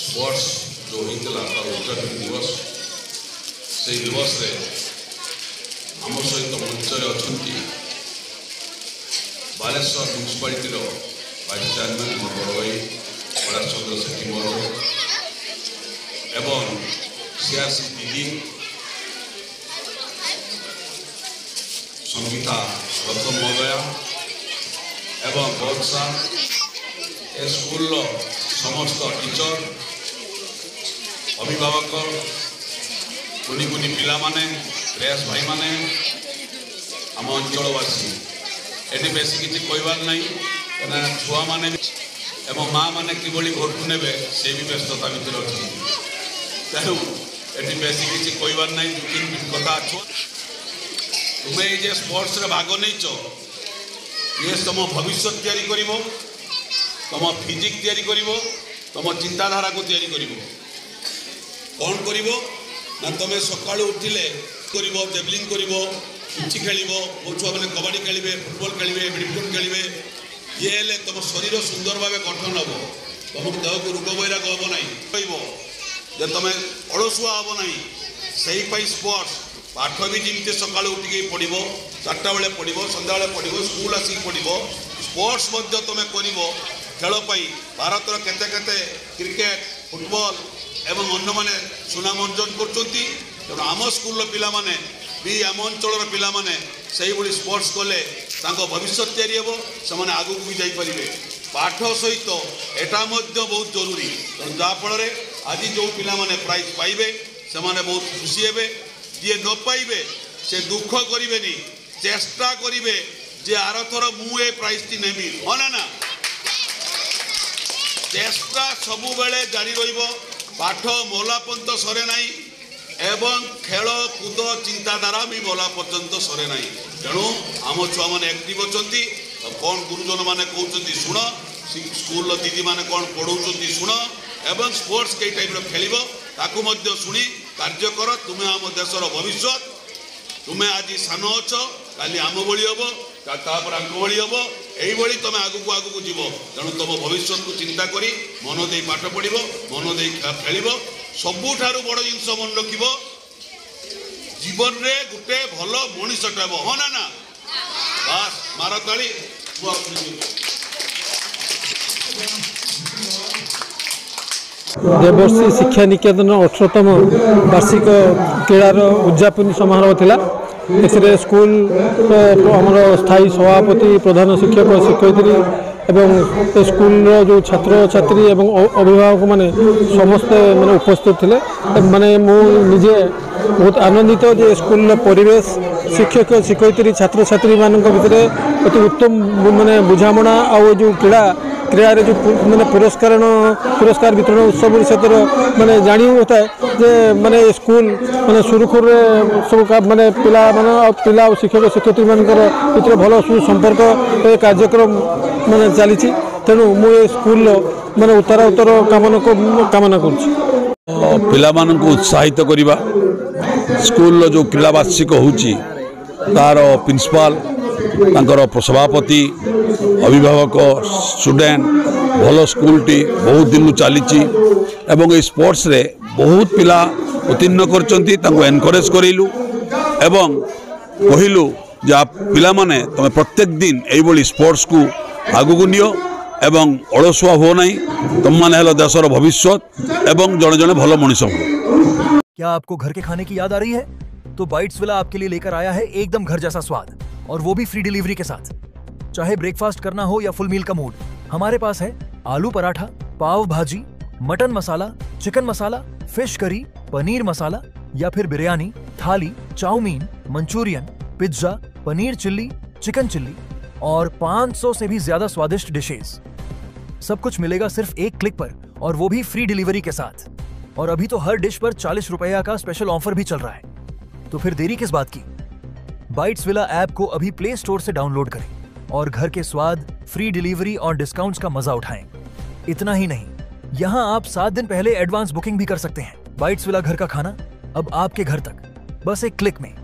Sports जो होता उद्घाटन दिवस से दिवस आम सहित मंचर अच्छा बालेश्वर म्यूनिसिपालिटी वाइस चेयरमैन मोर बड़ भाई कैलाश चंद्र सेठी महोदय एवं सीआरसी दीदी संगीता रत्न महोदया एवं बर्षा ए स्कूल समस्त टीचर अभिभावक कुनी कुनी पिला माने प्रेस भाई माने आम अंचलवासी ये बेस किसी कहबार ना छुआ मैंने एवं माँ मैंने किभली घरकू ने से भी व्यस्तता भितर अच्छी तेणु ये बेस किसी कहबार ना दु तीन कथा अच्छो तुम्हें ये स्पोर्ट्स भाग नहीं ये तुम भविष्य तैयारी कर तुम फिजिक तैयारी कर तुम चिंताधारा को तैयारी कर कौन कर तुम सका उठिले जेवलिंग कर किछि खेल मो छुआ मैंने कबाड़ी खेलेंगे फुटबॉल खेलेंगे बैडमिंटन खेलेंगे ये हेल्ले तुम शरीर सुंदर भाव गठन हम तुम देह को रोग बैराग हम ना कह तुम अलसुआ हम ना से स्पोर्ट्स पाठ भी जमी सका उठिक पढ़ 4टा बेले पढ़ सन्ध्या बेले पढ़ स्कूल आसिक पढ़ स्पोर्ट्स तुम कर खेलपाई भारतर केते केते क्रिकेट फुटबॉल एवं अन्य मैंने सुनाम अर्जन कर आम स्कूल पिला माने भी आम अंचल पिला माने सही भली स्पोर्ट्स कले भविष्य तैयारी हे से आगू भी जापरेंगे पाठ सहित एटा बहुत जरूरी जहाँफल आज जो पिला माने प्राइज पाइबे से बहुत खुशी हे जी न पाइबे से दुख करें चेष्टा करेंगे जे आर थर मुझे प्राइज टी नेबी हाँ ना चेष्टा सबु बेले जारी पाठ मोला पर्यंत सरे ना एवं खेल कूद चिंताधारा भी मोला पर्यंत सरे ना तेणु आम छुआ मैंने एक्टिव अच्छा कौन गुरुजन मैंने कहते शुण स्कूल दीदी मैंने कौन पढ़ाऊँ शुण एवं स्पोर्ट्स कई टाइप खेल ताकू शुणी कार्य कर तुम्हें आम देशर भविष्य तुम्हें आज सान अच्छ काली आम भली हम तापर आंक भली हम यही तुम आगू आगू जीव तेणु तुम भविष्य को चिंता करी मन दे पाठ पढ़ मन दे खेल सबुठारु बड़ जिनस मन रख जीवन रे गोटे भल मनीषटा हे हाँ ना बस मार ताली देवर्षी शिक्षा निकेतन 18तम वार्षिक क्रीड़ार उद्यापन समारोह थिला एथिरे स्कूल आमर स्थायी सभापति प्रधान शिक्षक शिक्षयित्री एवं स्कूल जो छात्र छात्री एवं अभिभावक माने समस्ते माने उपस्थित थिले माने मु निजे बहुत आनंदित जे स्कूल परिवेश शिक्षक शिक्षयित्री छात्र छात्री मानक भितर अति उत्तम माने बुझामणा आ जो क्रीड़ा जो मैंने पुरस्कार वितरण उत्सव से मैंने जानी होता है जे मैंने स्कूल मैंने सुरखुर सब मैंने पिला पिला और शिक्षक शिक्षयित्री मानकर भर भल सुसंपर्क कार्यक्रम मैंने चली तेणु मुझे स्कूल मैंने उत्तर कामना कर उत्साहित करवा स्कूल जो क्रीड़ा वार्षिक होची तार प्रिंसिपाल सभापति अभिभावक स्टूडेंट भल स्कूल टी बहुत दिन चली एवं स्पोर्ट्स रे बहुत पिला उत्तीर्ण कर एनकरेज करेलु एवं कहलु जे पिला माने तुम प्रत्येक दिन यही स्पोर्ट्स को आगू को नियो एवं अलसुआ हो नहीं तुम माने हेलो देशर भविष्य एवं जड़े जड़े भल मनीष हो। क्या आपको घर के खाने की याद आ रही है? तो बाइट्स विला आपके लिए लेकर आया है एकदम घर जैसा स्वाद और वो भी फ्री डिलीवरी के साथ। चाहे ब्रेकफास्ट करना हो या फुल मील का मूड, हमारे पास है आलू paratha, pav bhaji, mutton masala, chicken masala, fish curry, paneer masala या फिर biryani, thali, chow mein, Manchurian, pizza, paneer chilli, chicken chilli और 500 से भी ज्यादा स्वादिष्ट डिशेस। सब कुछ मिलेगा सिर्फ एक क्लिक पर और वो भी फ्री डिलीवरी के साथ। और अभी तो हर डिश पर 40 रुपया का स्पेशल ऑफर भी चल रहा है, तो फिर देरी किस बात की? बाइट्स विला ऐप को अभी प्ले स्टोर से डाउनलोड करें और घर के स्वाद, फ्री डिलीवरी और डिस्काउंट्स का मजा उठाएं। इतना ही नहीं, यहाँ आप 7 दिन पहले एडवांस बुकिंग भी कर सकते हैं। बाइट्स विला घर का खाना अब आपके घर तक, बस एक क्लिक में।